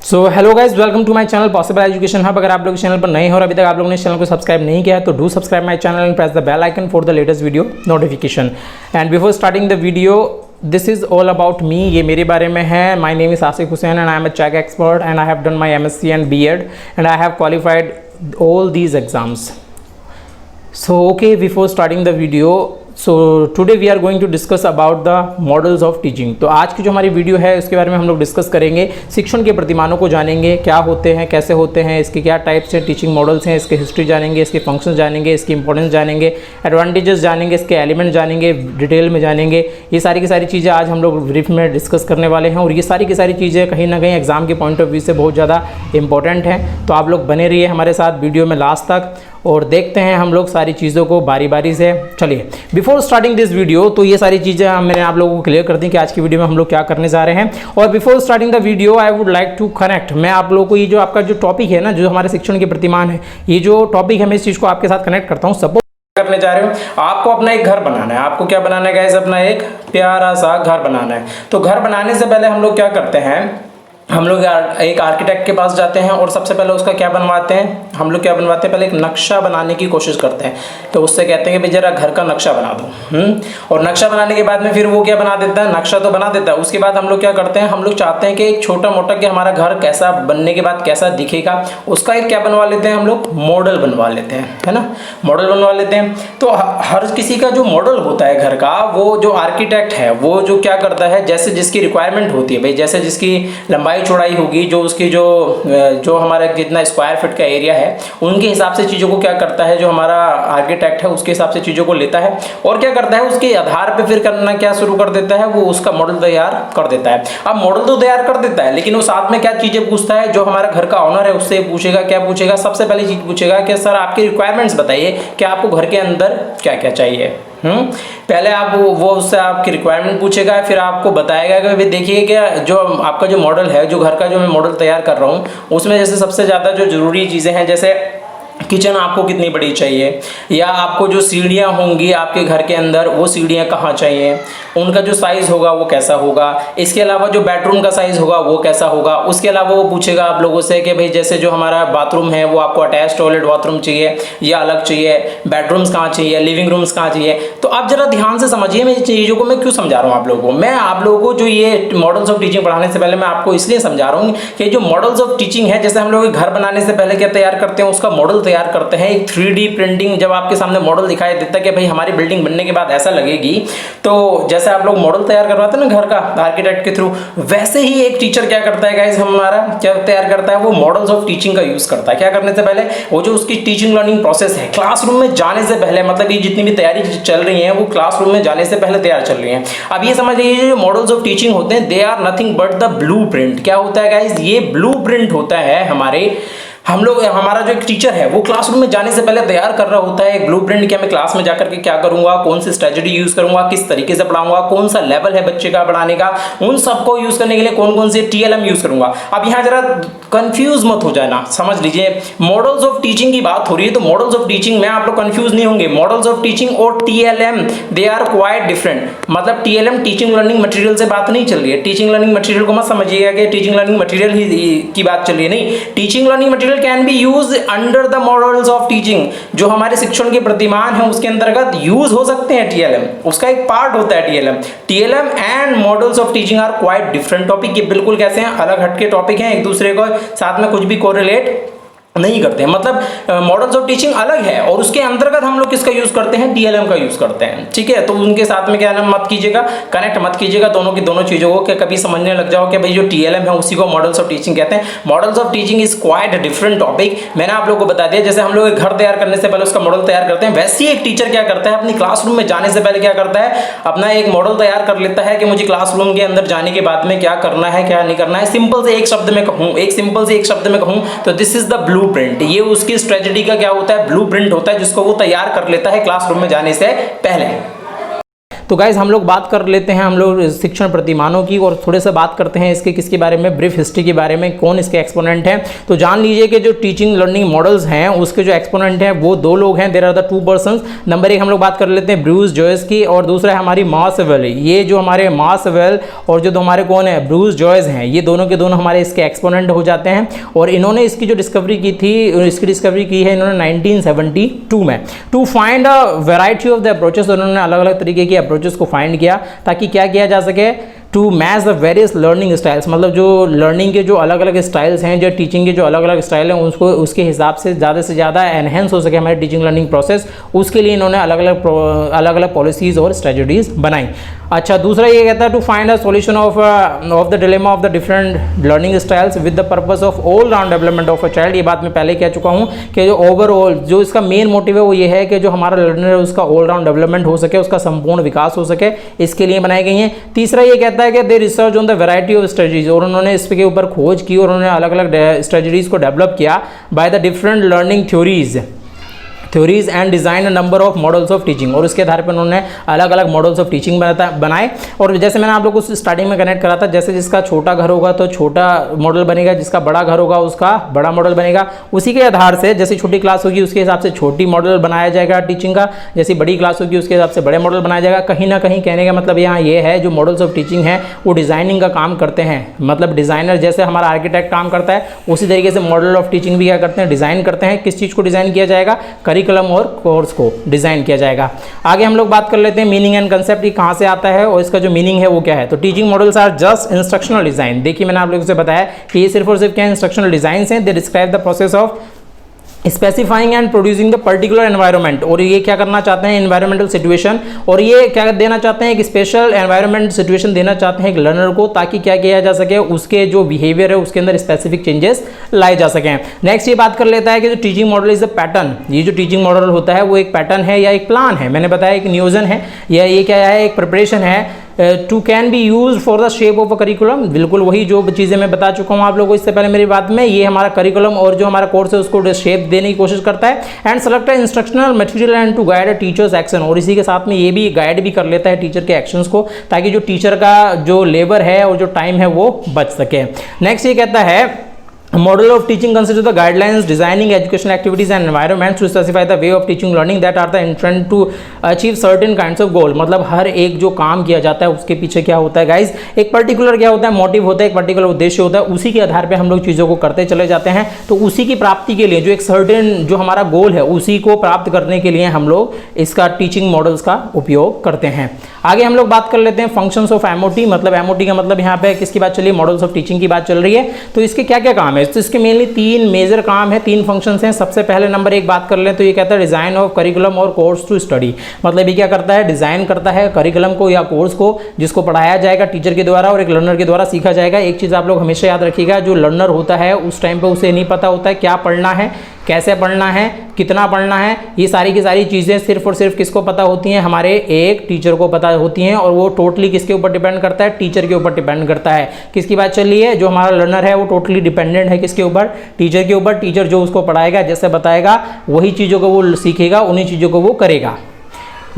So hello guys, welcome to my channel possible education hub. अगर आप लोग channel पर नए हो और अभी तक आप लोगों ने चैनल को सब्सक्राइब नहीं किया है तो do subscribe my channel and press the bell icon for the latest video notification. And before starting the video, this is all about me. ये मेरे बारे में है। My name is Asif Hussain and I am a check expert and I have done my MSc and BEd and I have qualified all these exams. So okay, before starting the video, so today we are going to discuss about the models of teaching। तो आज की जो हमारी video है उसके बारे में हम लोग डिस्कस करेंगे। शिक्षण के प्रतिमानों को जानेंगे, क्या होते हैं, कैसे होते हैं, इसके क्या टाइप्स हैं, टीचिंग मॉडल्स हैं, इसके हिस्ट्री जानेंगे, इसके फंक्शंस जानेंगे, इसकी इंपॉर्टेंस जानेंगे, एडवांटेजेस जानेंगे, इसके एलिमेंट जानेंगे, डिटेल में जानेंगे। ये सारी की सारी चीज़ें आज हम लोग ब्रीफ में डिस्कस करने वाले हैं और ये सारी की सारी चीज़ें कहीं ना कहीं एग्जाम के पॉइंट ऑफ व्यू से बहुत ज़्यादा इंपॉर्टेंट हैं। तो आप लोग बने रहिए हमारे साथ वीडियो में लास्ट तक और देखते हैं हम लोग सारी चीज़ों को बारी बारी से। चलिए, बिफोर स्टार्टिंग दिस वीडियो, तो ये सारी चीज़ें मैंने आप लोगों को क्लियर कर दी कि आज की वीडियो में हम लोग क्या करने जा रहे हैं। और before starting the video I would like to connect, मैं आप लोगों को ये जो आपका जो टॉपिक है ना, जो हमारे शिक्षण के प्रतिमान है, ये जो टॉपिक है मैं इस चीज़ को आपके साथ कनेक्ट करता हूँ। सपोज करने जा रहे हो, आपको अपना एक घर बनाना है। आपको क्या बनाना है गाइस? अपना एक प्यारा सा घर बनाना है। तो घर बनाने से पहले हम लोग क्या करते हैं? हम लोग एक आर्किटेक्ट के पास जाते हैं और सबसे पहले उसका क्या बनवाते हैं? हम लोग क्या बनवाते हैं? पहले एक नक्शा बनाने की कोशिश करते हैं। तो उससे कहते हैं कि भाई जरा घर का नक्शा बना दो। और नक्शा बनाने के बाद में फिर वो क्या बना देता है? नक्शा तो बना देता है। उसके बाद हम लोग क्या करते हैं? हम लोग चाहते हैं कि एक छोटा मोटा कि हमारा घर कैसा बनने के बाद कैसा दिखेगा, उसका एक क्या बनवा लेते हैं? हम लोग मॉडल बनवा लेते हैं, है ना? मॉडल बनवा लेते हैं। तो हर किसी का जो मॉडल होता है घर का, वो जो आर्किटेक्ट है वो जो क्या करता है, जैसे जिसकी रिक्वायरमेंट होती है भाई, जैसे जिसकी लंबाई चौड़ाई होगी, जो उसकी जो हमारा कितना स्क्वायर फीट का एरिया है, उनके हिसाब से चीज़ों को क्या करता है, जो हमारा आर्किटेक्ट है उसके हिसाब से चीज़ों को लेता है और क्या करता है, उसके आधार पे फिर करना क्या शुरू कर देता है, वो उसका मॉडल तैयार कर देता है। अब मॉडल तो तैयार कर देता है, लेकिन वो साथ में क्या चीज़ें पूछता है? जो हमारा घर का ऑनर है उससे पूछेगा, क्या पूछेगा? सबसे पहली चीज़ पूछेगा कि सर आपकी रिक्वायरमेंट्स बताइए कि आपको घर के अंदर क्या क्या चाहिए। पहले आप वो उससे आपकी रिक्वायरमेंट पूछेगा, फिर आपको बताएगा कि भाई देखिए क्या जो आपका जो मॉडल है, जो घर का जो मैं मॉडल तैयार कर रहा हूँ, उसमें जैसे सबसे ज़्यादा जो ज़रूरी चीज़ें हैं, जैसे किचन आपको कितनी बड़ी चाहिए, या आपको जो सीढ़ियाँ होंगी आपके घर के अंदर, वो सीढ़ियाँ कहाँ चाहिए, उनका जो साइज़ होगा वो कैसा होगा, इसके अलावा जो बेडरूम का साइज़ होगा वो कैसा होगा। उसके अलावा वो पूछेगा आप लोगों से कि भाई जैसे जो हमारा बाथरूम है वो आपको अटैच टॉयलेट बाथरूम चाहिए या अलग चाहिए, बेडरूम्स कहाँ चाहिए, लिविंग रूम्स कहाँ चाहिए। तो आप जरा ध्यान से समझिए मैं चीज़ों को मैं क्यों समझा रहा हूँ आप लोगों को। मैं आप लोगों को जो ये मॉडल्स ऑफ टीचिंग पढ़ाने से पहले मैं आपको इसलिए समझा रहा हूँ कि जो मॉडल्स ऑफ टीचिंग है, जैसे हम लोग घर बनाने से पहले क्या तैयार करते हैं? उसका मॉडल तैयार करते हैं। एक 3D प्रिंटिंग जब आपके सामने मॉडल दिखाई देता है कि भाई हमारी बिल्डिंग बनने के बाद ऐसा लगेगी, तो जैसे आप लोग मॉडल तैयार करवाते हैं ना घर का आर्किटेक्ट के थ्रू, वैसे ही एक टीचर क्या करता है गाइस, हमारा क्या तैयार करता है? वो मॉडल्स ऑफ टीचिंग का यूज करता है। क्या करने से पहले? वो जो उसकी टीचिंग लर्निंग प्रोसेस है, क्लासरूम में जाने से पहले, मतलब ये जितनी भी तैयारी चल रही है वो क्लासरूम में जाने से पहले तैयार चल रही है। अब ये समझ लीजिए जो मॉडल्स ऑफ टीचिंग होते हैं, they are nothing but the blueprint. क्या होता है गाइस? ये ब्लूप्रिंट होता है हमारा जो एक टीचर है वो क्लासरूम में जाने से पहले तैयार कर रहा होता है एक ब्लूप्रिंट कि मैं क्लास में जाकर के क्या करूंगा, कौन सी स्ट्रेटजी यूज करूंगा, किस तरीके से पढ़ाऊंगा, कौन सा लेवल है बच्चे का पढ़ाने का, उन सबको यूज करने के लिए कौन कौन से TLM यूज करूंगा। अब यहाँ जरा कंफ्यूज मत हो जाना, समझ लीजिए मॉडल्स ऑफ टीचिंग की बात हो रही है, तो मॉडल्स ऑफ टीचिंग में आप लोग कंफ्यूज नहीं होंगे। मॉडल्स ऑफ टीचिंग और TLM they are quite different. मतलब TLM टीचिंग लर्निंग मटेरियल से बात नहीं चल रही है। टीचिंग लर्निंग मटेरियल को मत समझिएगा कि टीचिंग लर्निंग मटेरियल ही की बात चल रही है, नहीं। Teaching learning material can be use under the models of teaching. जो हमारे शिक्षण के प्रतिमान है उसके अंतर्गत यूज हो सकते हैं TLM, उसका एक पार्ट होता है TLM and models of teaching are quite different topic. ये बिल्कुल कैसे हैं? अलग हटके टॉपिक हैं, एक दूसरे को साथ में कुछ भी कोरिलेट नहीं करते हैं। मतलब मॉडल्स ऑफ टीचिंग अलग है और उसके अंतर्गत हम लोग किसका यूज करते हैं? TLM का यूज करते हैं, ठीक है। तो उनके साथ में क्या नाम मत कीजिएगा, कनेक्ट मत कीजिएगा दोनों की दोनों चीजों को, कि कभी समझने लग जाओ कि भाई जो TLM है उसी को मॉडल्स ऑफ टीचिंग कहते हैं। Models of teaching is quite different topic. मैंने आप लोगों को बता दिया, जैसे हम लोग एक घर तैयार करने से पहले उसका मॉडल तैयार करते हैं, वैसे ही एक टीचर क्या करता है? अपनी क्लासरूम में जाने से पहले क्या करता है? अपना एक मॉडल तैयार कर लेता है कि मुझे क्लासरूम के अंदर जाने के बाद में क्या करना है, क्या नहीं करना है। सिंपल से एक शब्द में कहूं तो दिस इज द ब्लूप्रिंट। ये उसकी स्ट्रेटजी का क्या होता है? ब्लूप्रिंट होता है, जिसको वो तैयार कर लेता है क्लासरूम में जाने से पहले। तो गाइज हम लोग बात कर लेते हैं हम लोग शिक्षण प्रतिमानों की, और थोड़े से बात करते हैं इसके किसके बारे में, ब्रीफ हिस्ट्री के बारे में, कौन इसके एक्सपोनेंट हैं। तो जान लीजिए कि जो टीचिंग लर्निंग मॉडल्स हैं उसके जो एक्सपोनेंट हैं वो दो लोग हैं, there are the two persons. Number एक हम लोग बात कर लेते हैं ब्रूस जॉयस की, और दूसरा है हमारी मार्सवेल। ये जो हमारे मार्सवेल और जो हमारे कौन है ब्रूस जॉयस हैं, ये दोनों के दोनों हमारे इसके एक्सपोनेंट हो जाते हैं। और इन्होंने इसकी जो डिस्कवरी की थी, इसकी डिस्कवरी की है इन्होंने 1972 में। To find a variety of the approaches, उन्होंने अलग अलग तरीके की अप्रोचेस को फाइंड किया ताकि क्या किया जा सके, to match the various learning styles, मतलब जो लर्निंग के जो अलग अलग स्टाइल्स हैं, जो टीचिंग के जो अलग अलग स्टाइल हैं उसको उसके हिसाब से ज़्यादा एनहेंस हो सके हमारी टीचिंग लर्निंग प्रोसेस, उसके लिए इन्होंने अलग अलग पॉलिसीज़ और स्ट्रेटजीज बनाई। अच्छा, दूसरा ये कहता है to find a solution of the dilemma of the different learning styles with the purpose of all round development of a child. ये बात मैं पहले कह चुका हूँ कि जो ओवरऑल जो इसका मेन मोटिव है वो ये है कि जो हमारा लर्नर है उसका ऑल राउंड डेवलपमेंट हो सके, उसका संपूर्ण विकास हो सके, इसके लिए बनाई गई हैं। तीसरा ये कहता है कि they research on the variety of strategies, और उन्होंने इसके ऊपर खोज की और उन्होंने अलग अलग स्ट्रेटजीज को डेवलप किया by the different learning theories and design number of models of teaching, और उसके आधार पर उन्होंने अलग अलग मॉडल्स ऑफ टीचिंग बनाए। और जैसे मैंने आप लोगों को स्टार्टिंग में कनेक्ट करा था, जैसे जिसका छोटा घर होगा तो छोटा मॉडल बनेगा, जिसका बड़ा घर होगा उसका बड़ा मॉडल बनेगा। उसी के आधार से जैसी छोटी क्लास होगी उसके हिसाब से छोटी मॉडल बनाया जाएगा टीचिंग का, जैसी बड़ी क्लास होगी उसके हिसाब से बड़े मॉडल बनाया जाएगा। कहीं ना कहीं कहने का मतलब यहाँ ये है जो मॉडल्स ऑफ टीचिंग है वो डिज़ाइनिंग का काम करते हैं, मतलब डिज़ाइनर जैसे हमारा आर्किटेक्ट काम करता है उसी तरीके से मॉडल ऑफ टीचिंग भी क्या करते हैं, डिज़ाइन करते हैं। किस चीज़ को डिज़ाइन किया जाएगा, करिकुलम और को डिजाइन किया जाएगा। आगे हम लोग बात कर लेते हैं मीनिंग एंड कंसेप्ट, कहां से आता है और इसका जो मीनिंग है वो क्या है। तो teaching models are just instructional design. देखिए मैंने आप लोगों से बताया कि ये सिर्फ और सिर्फ क्या इंस्ट्रक्शनल डिजाइन हैं, they describe the process of specifying and producing the particular environment. और ये क्या करना चाहते हैं, एनवायरमेंटल सिचुएशन, और ये क्या देना चाहते हैं, एक स्पेशल एनवायरनमेंट सिचुएशन देना चाहते हैं एक लर्नर को, ताकि क्या किया जा सके, उसके जो बिहेवियर है उसके अंदर स्पेसिफिक चेंजेस लाए जा सकें। नेक्स्ट ये बात कर लेता है कि जो teaching model is a pattern, ये जो टीचिंग मॉडल होता है वो एक पैटर्न है या एक प्लान है। मैंने बताया एक नियोजन है या ये क्या है, एक प्रिपरेशन है to can be use for the shape of a curriculum. बिल्कुल वही जो चीज़ें मैं बता चुका हूँ आप लोगों को इससे पहले मेरी बात में, ये हमारा करिकुलम और जो हमारा कोर्स है उसको शेप देने की कोशिश करता है। And select instructional material and to guide a teachers action, और इसी के साथ में ये भी गाइड भी कर लेता है टीचर के एक्शंस को, ताकि जो टीचर का जो लेबर है और जो टाइम है वो बच सके। नेक्स्ट ये कहता है model of teaching consists of the guidelines designing educational activities and environments to specify the way of teaching learning that are the intent to achieve certain kinds of goal। मतलब हर एक जो काम किया जाता है उसके पीछे क्या होता है गाइज, एक पर्टिकुलर क्या होता है, मोटिव होता है, एक पर्टिकुलर उद्देश्य होता है, उसी के आधार पे हम लोग चीज़ों को करते चले जाते हैं। तो उसी की प्राप्ति के लिए जो एक सर्टेन जो हमारा गोल है उसी को प्राप्त करने के लिए हम लोग इसका टीचिंग मॉडल्स का उपयोग करते हैं। आगे हम लोग बात कर लेते हैं फंक्शंस ऑफ एमओटी। मतलब एमओटी का मतलब यहाँ पे किसकी बात चल रही है, मॉडल्स ऑफ टीचिंग की बात चल रही है। तो इसके क्या क्या काम है, तो इसके मेनली तीन मेजर काम है, तीन फंक्शंस हैं। सबसे पहले नंबर एक बात कर लें तो ये कहता है डिजाइन ऑफ करिकुलम और कोर्स टू स्टडी। मतलब ये क्या करता है, डिजाइन करता है करिकुलम को या कोर्स को जिसको पढ़ाया जाएगा टीचर के द्वारा और एक लर्नर के द्वारा सीखा जाएगा। एक चीज़ आप लोग हमेशा याद रखिएगा, जो लर्नर होता है उस टाइम पे उसे नहीं पता होता है क्या पढ़ना है, कैसे पढ़ना है, कितना पढ़ना है। ये सारी की सारी चीज़ें सिर्फ और सिर्फ किसको पता होती हैं, हमारे एक टीचर को पता होती हैं। और वो टोटली किसके ऊपर डिपेंड करता है, टीचर के ऊपर डिपेंड करता है। किसकी बात चल रही है, जो हमारा लर्नर है वो टोटली डिपेंडेंट है किसके ऊपर, टीचर के ऊपर। टीचर जो उसको पढ़ाएगा, जैसे बताएगा वही चीज़ों को वो सीखेगा, उन्हीं चीज़ों को वो करेगा।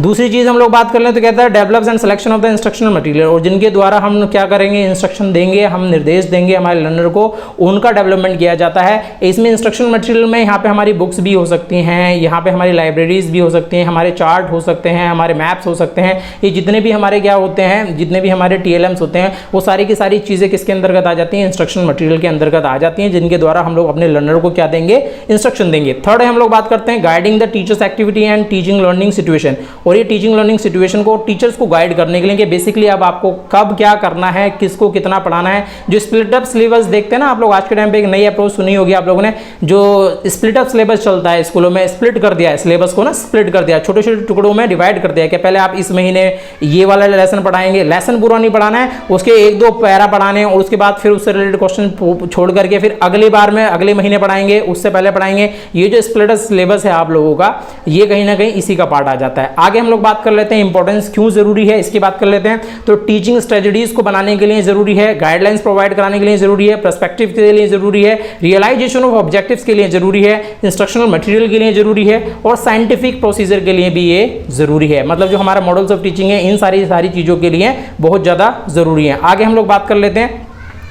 दूसरी चीज़ हम लोग बात कर लें तो कहता है develops and selection of the instructional material, और जिनके द्वारा हम क्या करेंगे, इंस्ट्रक्शन देंगे, हम निर्देश देंगे हमारे लर्नर को, उनका डेवलपमेंट किया जाता है। इसमें इंस्ट्रक्शनल मटेरियल में यहाँ पे हमारी बुक्स भी हो सकती हैं, यहाँ पे हमारी लाइब्रेरीज भी हो सकती हैं, हमारे चार्ट हो सकते हैं, हमारे मैप्स हो सकते हैं। ये जितने भी हमारे क्या होते हैं, जितने भी हमारे TLMs होते हैं, वो सारी की सारी चीज़ें किसके अंतर्गत आ जाती हैं, इंस्ट्रक्शनल मटेरियल के अंतर्गत आ जाती हैं, जिनके द्वारा हम लोग अपने लर्नर को क्या देंगे, इंस्ट्रक्शन देंगे। थर्ड हम लोग बात करते हैं guiding the teachers activity and teaching learning situation. और ये टीचिंग लर्निंग सिचुएशन को टीचर्स को गाइड करने के लिए कि बेसिकली अब आपको कब क्या करना है, किसको कितना पढ़ाना है। जो स्प्लिट अप सिलेबस देखते हैं ना आप लोग, आज के टाइम पे एक नई अप्रोच सुनी होगी आप लोगों ने, जो स्प्लिट अप सिलेबस चलता है स्कूलों में, स्प्लिट कर दिया है सिलेबस को ना, स्प्लिट कर दिया, छोटे छोटे टुकड़ों में डिवाइड कर दिया कि पहले आप इस महीने ये वाला लेसन पढ़ाएंगे, लेसन पूरा नहीं पढ़ाना है, उसके एक दो पैरा पढ़ाने हैं और उसके बाद फिर उससे रिलेटेड क्वेश्चन छोड़ करके फिर अगली बार में अगले महीने पढ़ाएंगे, उससे पहले पढ़ाएंगे। ये जो स्प्लिट अप सिलेबस है आप लोगों का, ये कहीं ना कहीं इसी का पार्ट आ जाता है। आगे आगे हम लोग बात कर लेते हैं इंपॉर्टेंस क्यों जरूरी है, इसकी बात कर लेते हैं। तो टीचिंग स्ट्रेटजीज को बनाने के लिए जरूरी है, गाइडलाइंस प्रोवाइड कराने के लिए जरूरी है, पर्सपेक्टिव के लिए जरूरी है, रियलाइजेशन ऑफ ऑब्जेक्टिव्स के लिए जरूरी है, इंस्ट्रक्शनल मटेरियल के लिए जरूरी है और साइंटिफिक प्रोसीजर के लिए भी ये जरूरी है। मतलब जो हमारा मॉडल्स ऑफ टीचिंग है इन सारी चीजों के लिए बहुत ज्यादा जरूरी है। आगे हम लोग बात कर लेते हैं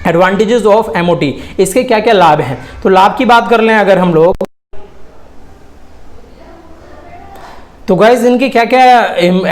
एडवांटेजेस ऑफ एमओटी, इसके क्या क्या लाभ हैं। तो लाभ की बात कर लें अगर हम लोग, तो गाइज इनके क्या क्या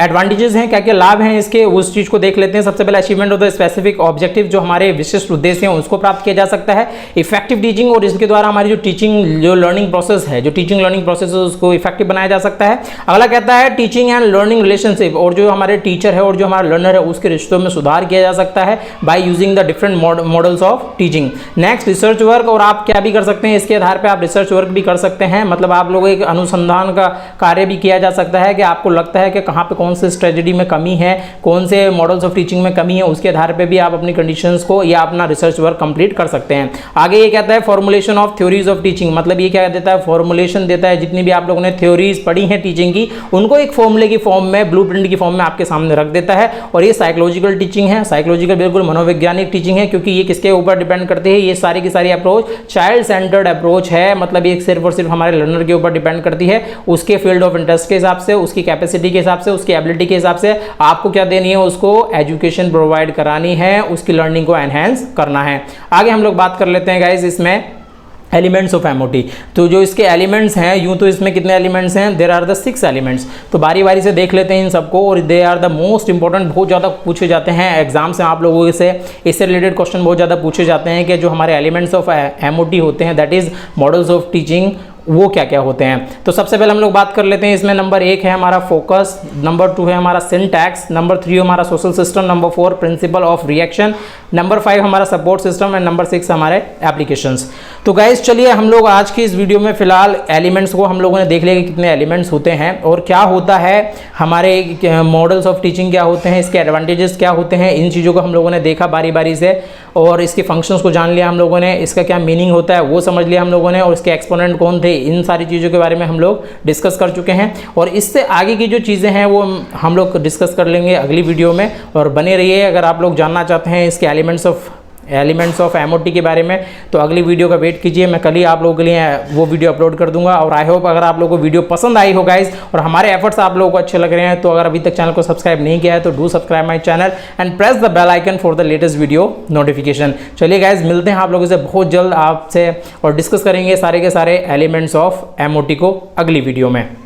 एडवांटेजेस हैं, क्या क्या लाभ हैं इसके, उस चीज को देख लेते हैं। सबसे पहले achievement of the specific objective, जो हमारे विशिष्ट उद्देश्य हैं उसको प्राप्त किया जा सकता है। इफेक्टिव टीचिंग, और इसके द्वारा हमारी जो टीचिंग जो लर्निंग प्रोसेस है, जो टीचिंग लर्निंग प्रोसेस है उसको इफेक्टिव बनाया जा सकता है। अगला कहता है टीचिंग एंड लर्निंग रिलेशनशिप, और जो हमारे टीचर है और जो हमारा लर्नर है उसके रिश्तों में सुधार किया जा सकता है by using the different models of teaching. Next research work, और आप क्या भी कर सकते हैं इसके आधार पर आप रिसर्च वर्क भी कर सकते हैं। मतलब आप लोग एक अनुसंधान का कार्य भी किया जा सकता है कि आपको लगता है कि कहाँ पे कौन से स्ट्रेटजी में कमी है, कौन से मॉडल्स ऑफ टीचिंग में कमी है, उसके आधार पे भी आप अपनी कंडीशंस को या अपना रिसर्च वर्क कंप्लीट कर सकते हैं। आगे ये कहता है formulation of theories of teaching, मतलब ये क्या देता है, फॉर्मुलेशन देता है। जितनी भी आप लोगों ने थ्योरीज पढ़ी हैं टीचिंग की उनको एक फॉर्मूले की फॉर्म में, ब्लूप्रिंट की फॉर्म में आपके सामने रख देता है। और ये साइकोलॉजिकल टीचिंग है, साइकोलॉजिकल बिल्कुल मनोवैज्ञानिक टीचिंग है, क्योंकि ये किसके ऊपर डिपेंड करती है, ये सारी की सारी अप्रोच चाइल्ड सेंटर्ड अप्रोच है। मतलब ये सिर्फ और सिर्फ हमारे लर्नर के ऊपर डिपेंड करती है, उसके फील्ड ऑफ इंटरेस्ट के हिसाब से, उसकी कैपेसिटी के हिसाब से, उसकी एबिलिटी के हिसाब से आपको क्या देनी है, उसको एजुकेशन प्रोवाइड करानी है, उसकी लर्निंग को एनहांस करना है। आगे हम लोग बात कर लेते हैं गाइस इसमें एलिमेंट्स ऑफ एमओटी। तो जो इसके एलिमेंट्स हैं, यूं तो इसमें कितने एलिमेंट्स हैं, देयर आर द 6 एलिमेंट्स। तो बारी बारी से देख लेते हैं इन सबको, और they are the most important, बहुत ज़्यादा पूछे जाते हैं एग्जाम से आप लोगों से, इससे रिलेटेड क्वेश्चन बहुत ज़्यादा पूछे जाते हैं कि जो हमारे एलिमेंट्स ऑफ एमओटी होते हैं, that is models of teaching, वो क्या क्या होते हैं। तो सबसे पहले हम लोग बात कर लेते हैं इसमें। नंबर 1 है हमारा फोकस, नंबर 2 है हमारा सिंटैक्स, नंबर 3 हमारा social system, number 4 principle of reaction, number 5 हमारा सपोर्ट सिस्टम एंड नंबर 6 हमारे एप्लीकेशंस। तो गाइस चलिए हम लोग आज की इस वीडियो में फिलहाल एलिमेंट्स को हम लोगों ने देख लिया कि कितने एलिमेंट्स होते हैं और क्या होता है, हमारे मॉडल्स ऑफ टीचिंग क्या होते हैं, इसके एडवांटेजेस क्या होते हैं, इन चीज़ों को हम लोगों ने देखा बारी बारी से, और इसके फंक्शंस को जान लिया हम लोगों ने, इसका क्या मीनिंग होता है वो समझ लिया हम लोगों ने, और इसके एक्सपोनेंट कौन थे, इन सारी चीज़ों के बारे में हम लोग डिस्कस कर चुके हैं। और इससे आगे की जो चीज़ें हैं वो हम लोग डिस्कस कर लेंगे अगली वीडियो में, और बने रहिए। अगर आप लोग जानना चाहते हैं इसके एलिमेंट्स ऑफ एमओटी के बारे में, तो अगली वीडियो का वेट कीजिए, मैं कल ही आप लोगों के लिए वो वीडियो अपलोड कर दूंगा। और आई होप अगर आप लोगों को वीडियो पसंद आई हो गाइस, और हमारे एफर्ट्स आप लोगों को अच्छे लग रहे हैं, तो अगर अभी तक चैनल को सब्सक्राइब नहीं किया है तो do subscribe my channel and press the bell icon for the latest video notification. चलिए गाइज मिलते हैं आप लोगों से बहुत जल्द आपसे, और डिस्कस करेंगे सारे के सारे एलिमेंट्स ऑफ एमओटी को अगली वीडियो में।